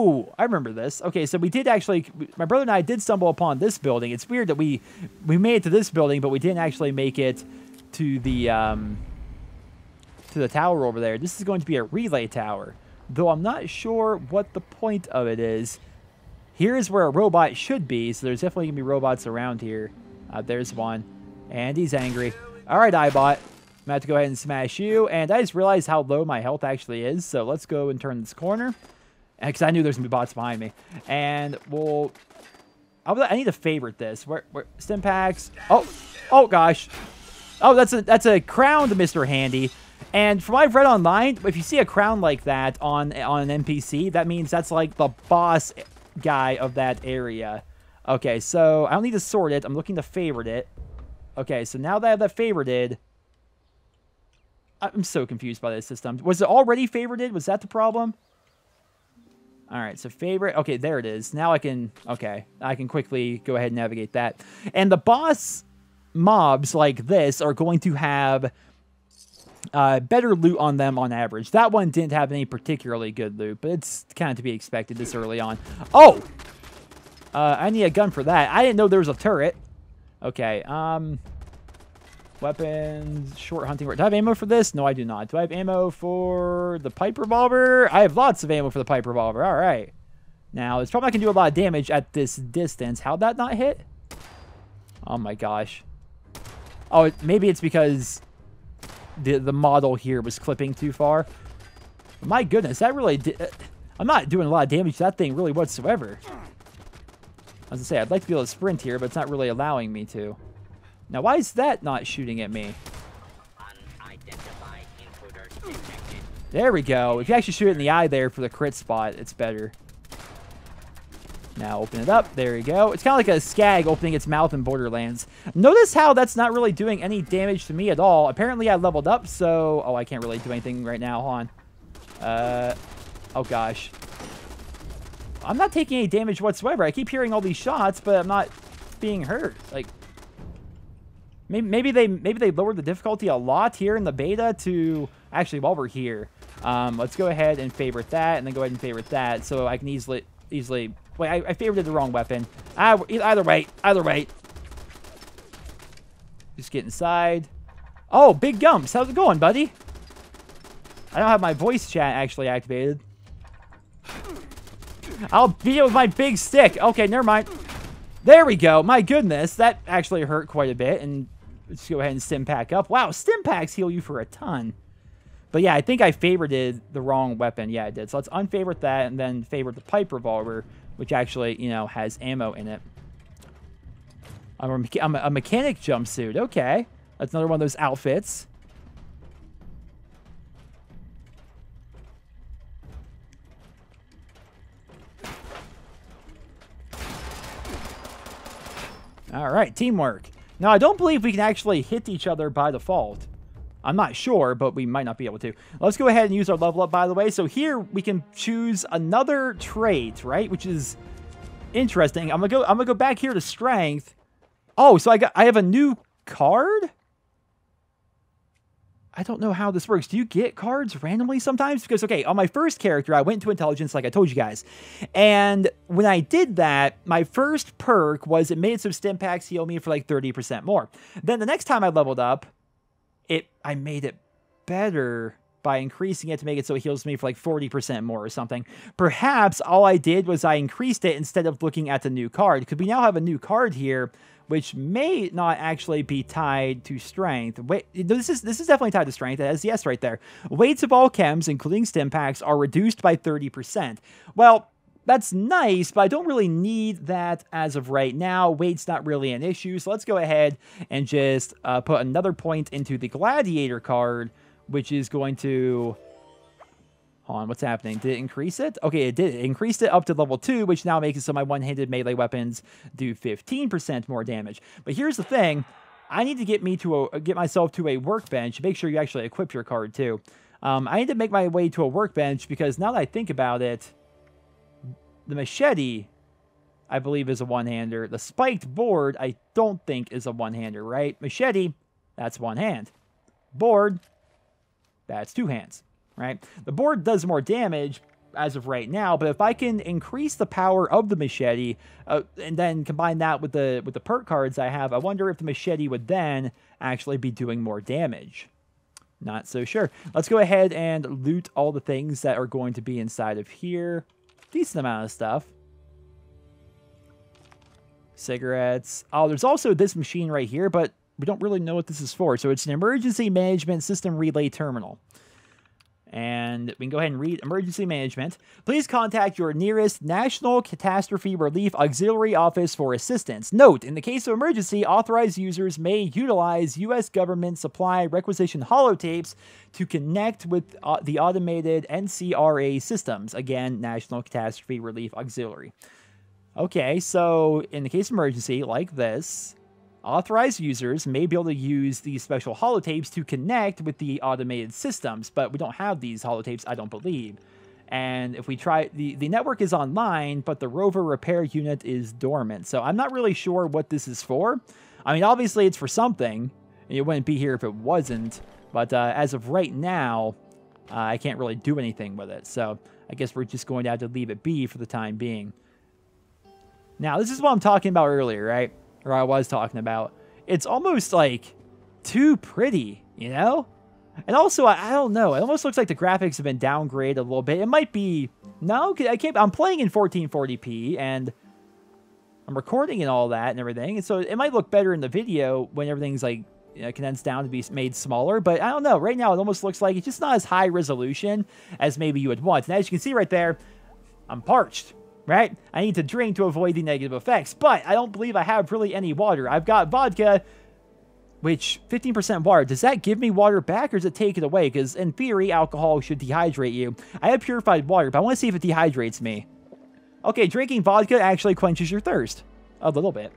Ooh, I remember this. Okay, so we did actually, my brother and I did stumble upon this building. It's weird that we made it to this building, but we didn't actually make it to the tower over there. This is going to be a relay tower, though I'm not sure what the point of it is. Here's where a robot should be, so there's definitely going to be robots around here. There's one, and he's angry. All right, iBot. I'm going to have to go ahead and smash you, and I just realized how low my health actually is, so let's go and turn this corner, because I knew there's going to be bots behind me, and I need to favorite this. Where stim packs? Oh gosh. Oh, that's a crown to Mr. Handy. And from what I've read online, if you see a crown like that on an NPC, that means that's like the boss guy of that area. Okay, so I don't need to sort it. I'm looking to favorite it. Okay, so now that I have that favorited, I'm so confused by this system. Was it already favorited? Was that the problem? All right, so favorite. Okay, there it is. Now I can quickly go ahead and navigate that. And the boss mobs like this are going to have better loot on them on average. That one didn't have any particularly good loot, but it's kind of to be expected this early on. Oh! I need a gun for that. I didn't know there was a turret. Okay, weapons, short hunting. Do I have ammo for this? No, I do not. Do I have ammo for the pipe revolver? I have lots of ammo for the pipe revolver. All right. Now, it's probably not going to do a lot of damage at this distance. How'd that not hit? Oh, my gosh. Oh, maybe it's because the model here was clipping too far. But my goodness, that really did... I'm not doing a lot of damage to that thing really whatsoever. As I say, I'd like to be able to sprint here, but it's not really allowing me to. Now, why is that not shooting at me? There we go. If you actually shoot it in the eye there for the crit spot, it's better. Now, open it up. There you go. It's kind of like a skag opening its mouth in Borderlands. Notice how that's not really doing any damage to me at all. Apparently, I leveled up, so... Oh, I can't really do anything right now. Hold on. Oh, gosh. I'm not taking any damage whatsoever. I keep hearing all these shots, but I'm not being hurt. Like, maybe they lowered the difficulty a lot here in the beta to... Actually, while we're here, let's go ahead and favorite that, and then go ahead and favorite that, so I can easily... Wait, I favorited the wrong weapon. Either way. Just get inside. Oh, Big Gumps. How's it going, buddy? I don't have my voice chat actually activated. I'll beat it with my big stick. Okay, never mind. There we go. My goodness. That actually hurt quite a bit. And let's go ahead and stim pack up. Wow, stim packs heal you for a ton. But yeah, I think I favorited the wrong weapon. Yeah, I did. So let's unfavorite that and then favorite the pipe revolver, which actually, you know, has ammo in it. I'm a mechanic jumpsuit. Okay. That's another one of those outfits. All right, teamwork. Now, I don't believe we can actually hit each other by default. I'm not sure, but we might not be able to. Let's go ahead and use our level up, by the way. So here we can choose another trait, right? Which is interesting. I'm gonna go back here to strength. Oh, so I have a new card? I don't know how this works. Do you get cards randomly sometimes? Because, okay, on my first character, I went to intelligence like I told you guys. And when I did that, my first perk was it made some stim packs heal me for like 30% more. Then the next time I leveled up, I made it better by increasing it to make it so it heals me for like 40% more or something. Perhaps all I did was I increased it instead of looking at the new card. Because we now have a new card here, which may not actually be tied to strength. Wait, this is definitely tied to strength. It has yes right there. Weights of all chems, including stim packs, are reduced by 30%. Well, that's nice, but I don't really need that as of right now. Weight's not really an issue, so let's go ahead and just put another point into the Gladiator card, which is going to... Hold on, what's happening? Did it increase it? Okay, it did. It increased it up to level 2, which now makes it so my one-handed melee weapons do 15% more damage. But here's the thing. I need to get myself to a workbench. Make sure you actually equip your card, too. I need to make my way to a workbench, because now that I think about it, the machete, I believe, is a one-hander. The spiked board, I don't think is a one-hander, right? Machete, that's one hand. Board, that's two hands, right? The board does more damage, as of right now, but if I can increase the power of the machete and then combine that with the perk cards I have, I wonder if the machete would then actually be doing more damage. Not so sure. Let's go ahead and loot all the things that are going to be inside of here. Decent amount of stuff. Cigarettes. Oh, there's also this machine right here, but we don't really know what this is for. So it's an emergency management system relay terminal. And we can go ahead and read emergency management. Please contact your nearest National Catastrophe Relief Auxiliary Office for assistance. Note, in the case of emergency, authorized users may utilize U.S. government supply requisition holotapes to connect with the automated NCRA systems. Again, National Catastrophe Relief Auxiliary. Okay, so in the case of emergency, like this, authorized users may be able to use these special holotapes to connect with the automated systems, but we don't have these holotapes, I don't believe. And if we try, the network is online, but the rover repair unit is dormant. So I'm not really sure what this is for. I mean, obviously it's for something. It wouldn't be here if it wasn't. But as of right now, I can't really do anything with it. So I guess we're just going to have to leave it be for the time being. Now, this is what I'm talking about earlier, right? Or I was talking about. It's almost like too pretty, you know? And also, I don't know. It almost looks like the graphics have been downgraded a little bit. It might be... No, I'm playing in 1440p, and I'm recording and all that and everything. And so it might look better in the video when everything's like, you know, condensed down to be made smaller. But I don't know. Right now, it almost looks like it's just not as high resolution as maybe you would want. And as you can see right there, I'm parched. Right? I need to drink to avoid the negative effects, but I don't believe I have really any water. I've got vodka, which 15% water. Does that give me water back or does it take it away? Because in theory, alcohol should dehydrate you. I have purified water, but I want to see if it dehydrates me. Okay, drinking vodka actually quenches your thirst. A little bit.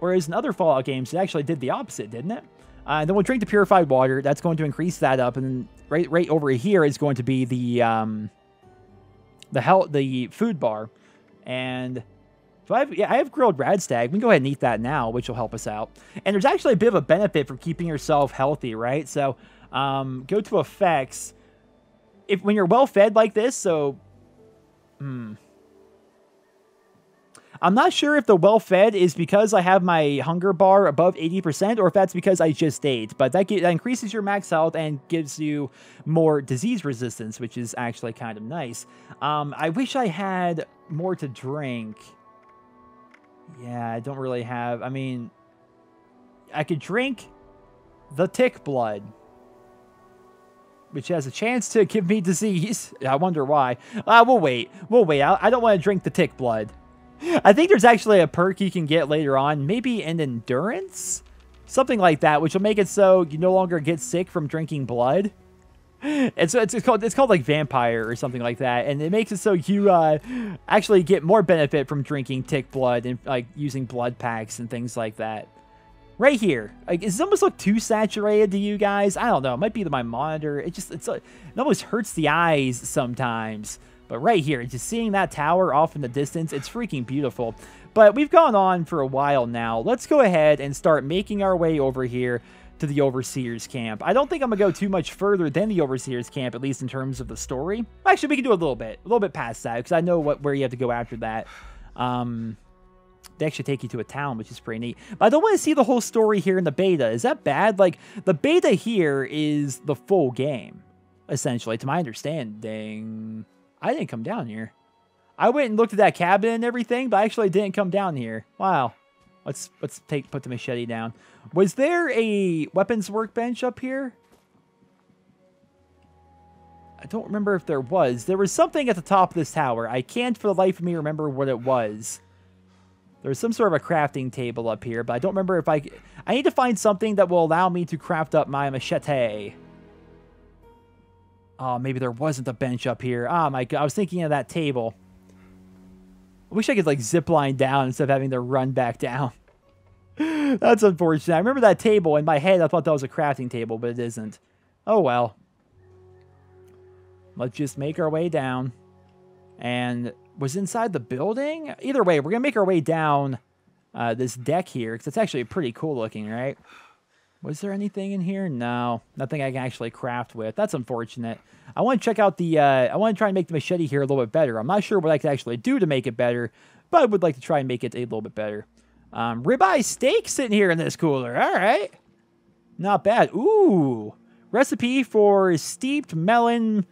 Whereas in other Fallout games, it actually did the opposite, didn't it? Then we'll drink the purified water. That's going to increase that up. And then right over here is going to be the food bar. And so I have grilled radstag. We can go ahead and eat that now, which will help us out. And there's actually a bit of a benefit for keeping yourself healthy, right? So go to effects. When you're well fed like this, so I'm not sure if the well fed is because I have my hunger bar above 80% or if that's because I just ate. But that increases your max health and gives you more disease resistance, which is actually kind of nice. I wish I had more to drink. Yeah, I don't really have... I mean, I could drink the tick blood, which has a chance to give me disease. I wonder why. We'll wait. We'll wait. I don't want to drink the tick blood. I think there's actually a perk you can get later on, maybe an endurance? Something like that, which will make it so you no longer get sick from drinking blood. It's called like vampire or something like that, and it makes it so you actually get more benefit from drinking tick blood and like using blood packs and things like that. Right here, like, does it almost look too saturated to you guys? I don't know. It might be my monitor. It almost hurts the eyes sometimes. But right here, just seeing that tower off in the distance, it's freaking beautiful. But we've gone on for a while now. Let's go ahead and start making our way over here to the Overseer's camp. I don't think I'm going to go too much further than the Overseer's camp, at least in terms of the story. Actually, we can do a little bit past that, because I know where you have to go after that. They actually take you to a town, which is pretty neat. But I don't want to see the whole story here in the beta. Is that bad? Like, the beta here is the full game, essentially, to my understanding. I didn't come down here. I went and looked at that cabin and everything, but I actually didn't come down here. Wow. Let's put the machete down. Was there a weapons workbench up here? I don't remember if there was. There was something at the top of this tower. I can't for the life of me remember what it was. There was some sort of a crafting table up here, but I don't remember if I need to find something that will allow me to craft up my machete. Oh, maybe there wasn't a bench up here. Oh my god, I was thinking of that table. I wish I could like zip line down instead of having to run back down. That's unfortunate. I remember that table in my head. I thought that was a crafting table, but it isn't. Oh well. Let's just make our way down. And was inside the building? Either way, we're going to make our way down this deck here, because it's actually pretty cool looking, right? Was there anything in here? No, nothing I can actually craft with. That's unfortunate. I want to check out the, I want to try and make the machete here a little bit better. I'm not sure what I can actually do to make it better, but I would like to try and make it a little bit better. Ribeye steak sitting here in this cooler. All right. Not bad. Ooh. Recipe for steeped melon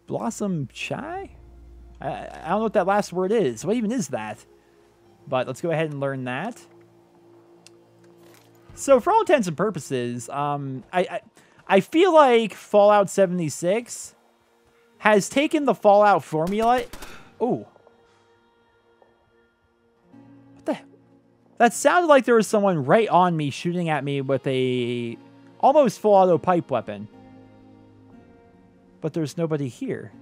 blossom chai? I don't know what that last word is. What even is that? But let's go ahead and learn that. So for all intents and purposes, I feel like Fallout 76 has taken the Fallout formula. Oh. What the? That sounded like there was someone right on me shooting at me with a almost full auto pipe weapon. But there's nobody here.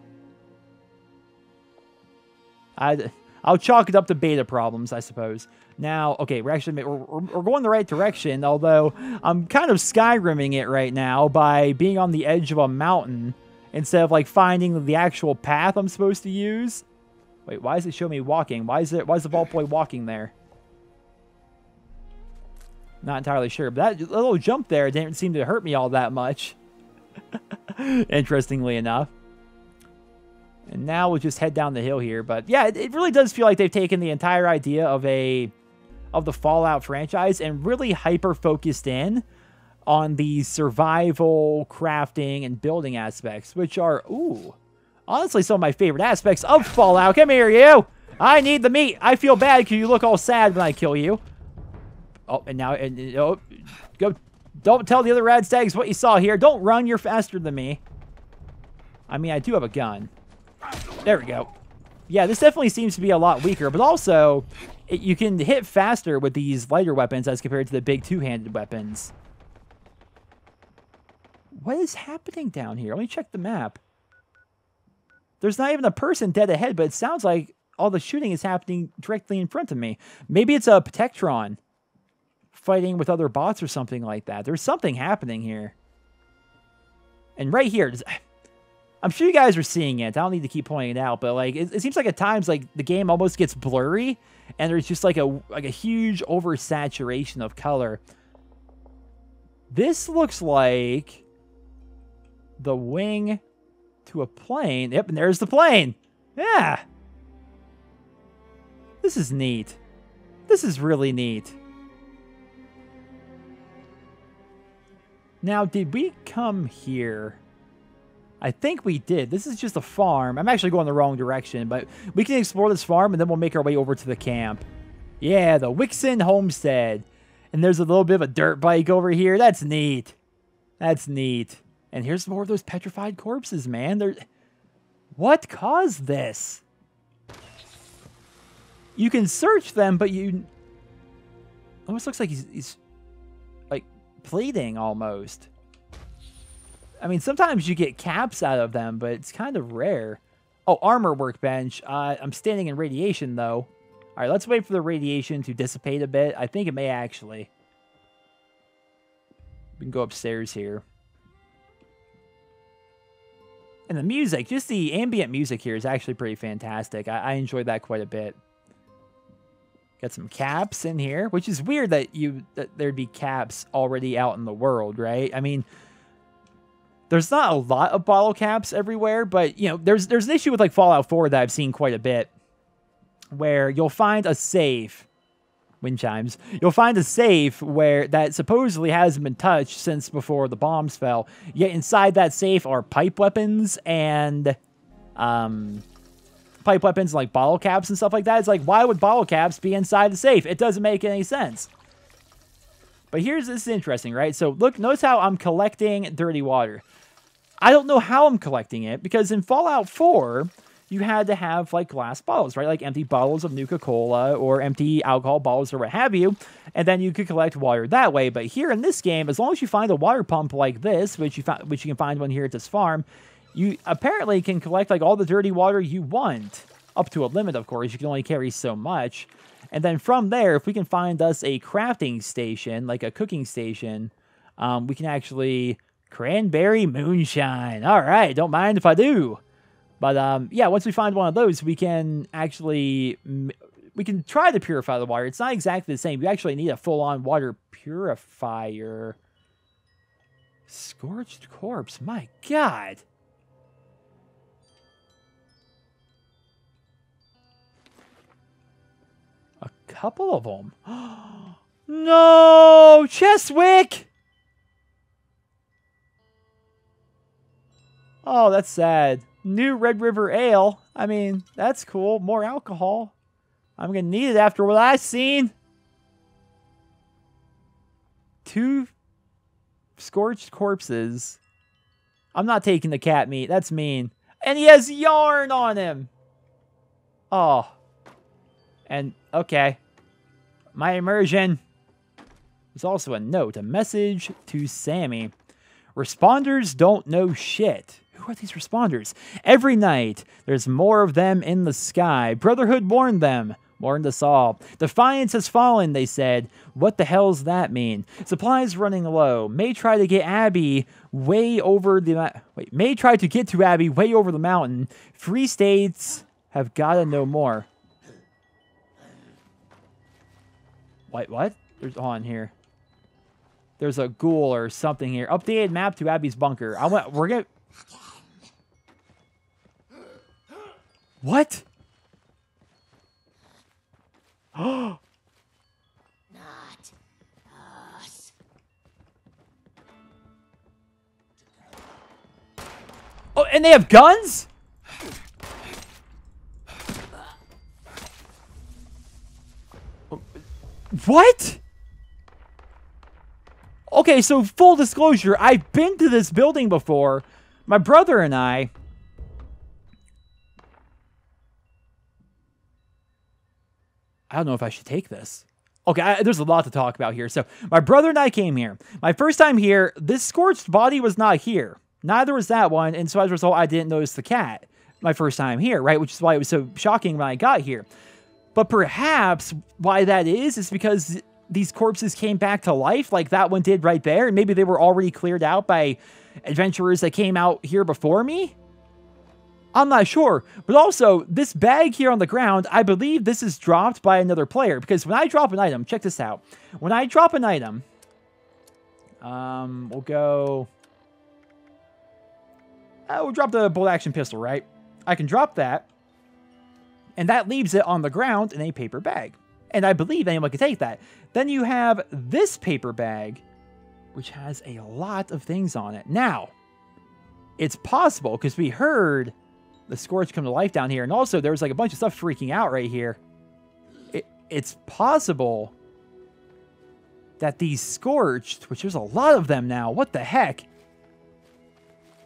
I'll chalk it up to beta problems, I suppose. Now, okay, we're going the right direction, although I'm kind of Skyrimming it right now by being on the edge of a mountain instead of like finding the actual path I'm supposed to use. Wait, why does it show me walking? Why is the vault boy walking there? Not entirely sure, but that little jump there didn't seem to hurt me all that much. Interestingly enough. And now we'll just head down the hill here. But yeah, it really does feel like they've taken the entire idea of the Fallout franchise and really hyper-focused in on the survival, crafting, and building aspects, which are, ooh, honestly some of my favorite aspects of Fallout. Come here, you! I need the meat! I feel bad because you look all sad when I kill you. Oh, and now, oh, go! Don't tell the other radstags what you saw here. Don't run, you're faster than me. I mean, I do have a gun. There we go. Yeah, this definitely seems to be a lot weaker, but also, you can hit faster with these lighter weapons as compared to the big two-handed weapons. What is happening down here? Let me check the map. There's not even a person dead ahead, but it sounds like all the shooting is happening directly in front of me. Maybe it's a Protectron fighting with other bots or something like that. There's something happening here. And right here, I'm sure you guys are seeing it. I don't need to keep pointing it out, but like it seems like at times like the game almost gets blurry, and there's just like a huge oversaturation of color. This looks like the wing to a plane. Yep, and there's the plane. Yeah. This is neat. This is really neat. Now, did we come here? I think we did. This is just a farm. I'm actually going the wrong direction, but we can explore this farm, and then we'll make our way over to the camp. Yeah, the Wixon Homestead. And there's a little bit of a dirt bike over here. That's neat. That's neat. And here's more of those petrified corpses, man. What caused this? You can search them, but you... Almost looks like he's like bleeding almost. I mean, sometimes you get caps out of them, but it's kind of rare. Oh, armor workbench. I'm standing in radiation, though. All right, let's wait for the radiation to dissipate a bit. I think it may actually. We can go upstairs here. And the music, just the ambient music here is actually pretty fantastic. I enjoyed that quite a bit. Got some caps in here, which is weird that there'd be caps already out in the world, right? I mean, there's not a lot of bottle caps everywhere, but, you know, there's an issue with, like, Fallout 4 that I've seen quite a bit, where you'll find a safe, wind chimes, you'll find a safe where that supposedly hasn't been touched since before the bombs fell, yet inside that safe are pipe weapons and, like, bottle caps and stuff like that. It's like, why would bottle caps be inside the safe? It doesn't make any sense. But this is interesting, right? So, look, notice how I'm collecting dirty water. I don't know how I'm collecting it, because in Fallout 4, you had to have, like, glass bottles, right? Like, empty bottles of Nuka-Cola or empty alcohol bottles or what have you, and then you could collect water that way. But here in this game, as long as you find a water pump like this, which you can find one here at this farm, you apparently can collect, like, all the dirty water you want. Up to a limit, of course. You can only carry so much. And then from there, if we can find us a crafting station, like a cooking station, we can actually... Cranberry moonshine. All right, don't mind if I do. But, yeah, once we find one of those, we can actually we can try to purify the water. It's not exactly the same. You actually need a full-on water purifier. Scorched corpse. My God. A couple of them. No! Cheswick! Oh, that's sad. New Red River Ale. I mean, that's cool. More alcohol. I'm going to need it after what I've seen. 2 scorched corpses. I'm not taking the cat meat. That's mean. And he has yarn on him. Oh. And, okay. My immersion. There's also a note. A message to Sammy. Responders don't know shit. Who are these responders? Every night, there's more of them in the sky. Brotherhood warned them. Warned us all. Defiance has fallen, they said. What the hell's that mean? Supplies running low. May try to get Abby way over the... May try to get to Abby way over the mountain. Free states have gotta know more. Wait, what? There's on here. There's a ghoul or something here. Updated map to Abby's bunker. We're gonna... What? Not us. Oh, and they have guns? What? Okay, so full disclosure, I've been to this building before. My brother and I don't know if I should take this. Okay, there's a lot to talk about here. So, my brother and I came here. My first time here, this scorched body was not here. Neither was that one, and so as a result, I didn't notice the cat my first time here, right? Which is why it was so shocking when I got here. But perhaps why that is because these corpses came back to life like that one did right there, and maybe they were already cleared out by adventurers that came out here before me? I'm not sure, but also, this bag here on the ground, I believe this is dropped by another player, because when I drop an item, check this out. When I drop an item, we'll drop the bolt action pistol, right? I can drop that, and that leaves it on the ground in a paper bag. And I believe anyone can take that. Then you have this paper bag, which has a lot of things on it. Now, it's possible, because we heard the Scorched come to life down here. And also, there was like a bunch of stuff freaking out right here. It's possible that these Scorched, which there's a lot of them now, what the heck?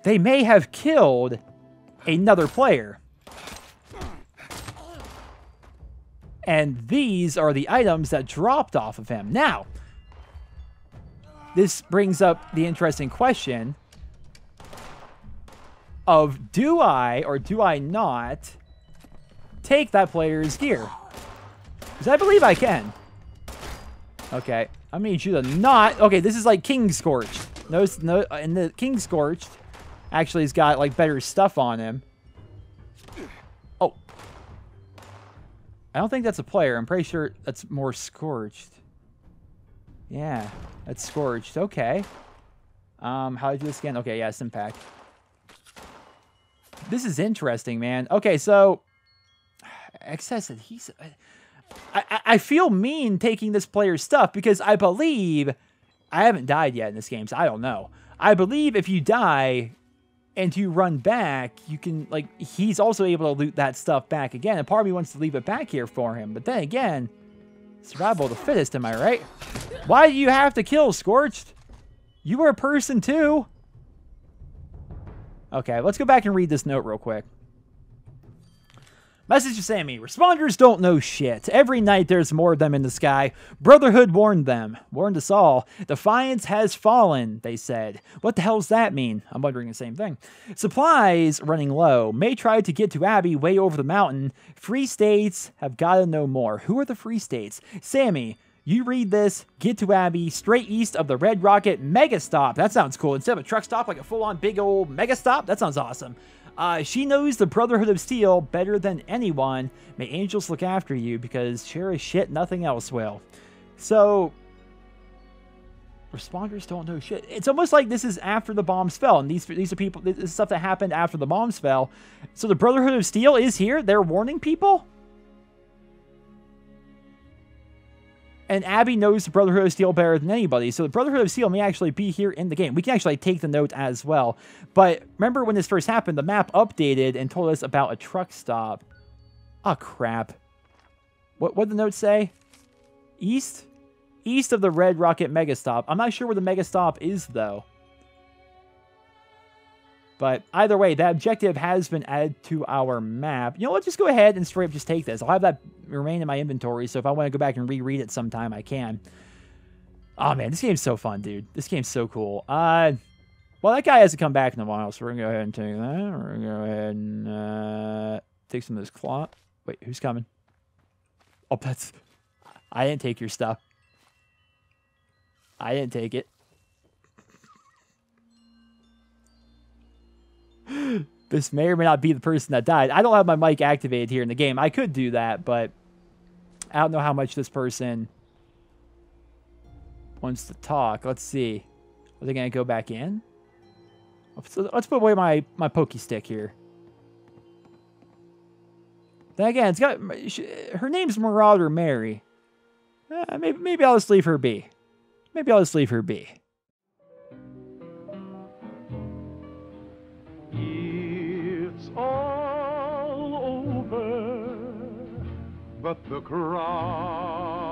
They may have killed another player. And these are the items that dropped off of him. Now, this brings up the interesting question of, do I or do I not take that player's gear? Because I believe I can. Okay, I need you to not... Okay, this is like King Scorched. No, and the King Scorched actually has got like better stuff on him. Oh. I don't think that's a player. I'm pretty sure that's more Scorched. Yeah, that's Scorched. Okay. How do I do this again? Okay, yeah, Simpack. This is interesting, man. Okay, so excess adhesive. I feel mean taking this player's stuff because I believe I haven't died yet in this game, so I don't know. I believe if you die and you run back, you can, like, he's also able to loot that stuff back again. And part of me wants to leave it back here for him. But then again, survival of the fittest, am I right? Why do you have to kill, Scorched? You were a person too. Okay, let's go back and read this note real quick. Message to Sammy. Responders don't know shit. Every night there's more of them in the sky. Brotherhood warned them. Warned us all. Defiance has fallen, they said. What the hell's that mean? I'm wondering the same thing. Supplies running low. May try to get to Abby way over the mountain. Free states have gotta know more. Who are the free states? Sammy, you read this. Get to Abby, straight east of the Red Rocket Mega Stop. That sounds cool. Instead of a truck stop, like a full-on big old Mega Stop. That sounds awesome. She knows the Brotherhood of Steel better than anyone. May angels look after you, because sure as shit, nothing else will. So, responders don't know shit. It's almost like this is after the bombs fell, and these are people. This is stuff that happened after the bombs fell. So the Brotherhood of Steel is here. They're warning people. And Abby knows the Brotherhood of Steel better than anybody, so the Brotherhood of Steel may actually be here in the game. We can actually take the note as well. But remember when this first happened, the map updated and told us about a truck stop. Oh, crap. What did the note say? East? East of the Red Rocket Megastop. I'm not sure where the Megastop is, though. But either way, that objective has been added to our map. You know, let's just go ahead and straight up just take this. I'll have that remain in my inventory, so if I want to go back and reread it sometime, I can. Oh, man, this game's so fun, dude. This game's so cool. Well, that guy hasn't come back in a while, so we're going to go ahead and take that. We're going to go ahead and take some of this cloth. Wait, who's coming? Oh, that's... I didn't take your stuff. I didn't take it. This may or may not be the person that died. I don't have my mic activated here in the game. I could do that, but I don't know how much this person wants to talk. Let's see. Are they going to go back in? So let's put away my pokey stick here. Then again, it's got her name's Marauder Mary. Maybe I'll just leave her be. Maybe I'll just leave her be. It's all over, but the crowd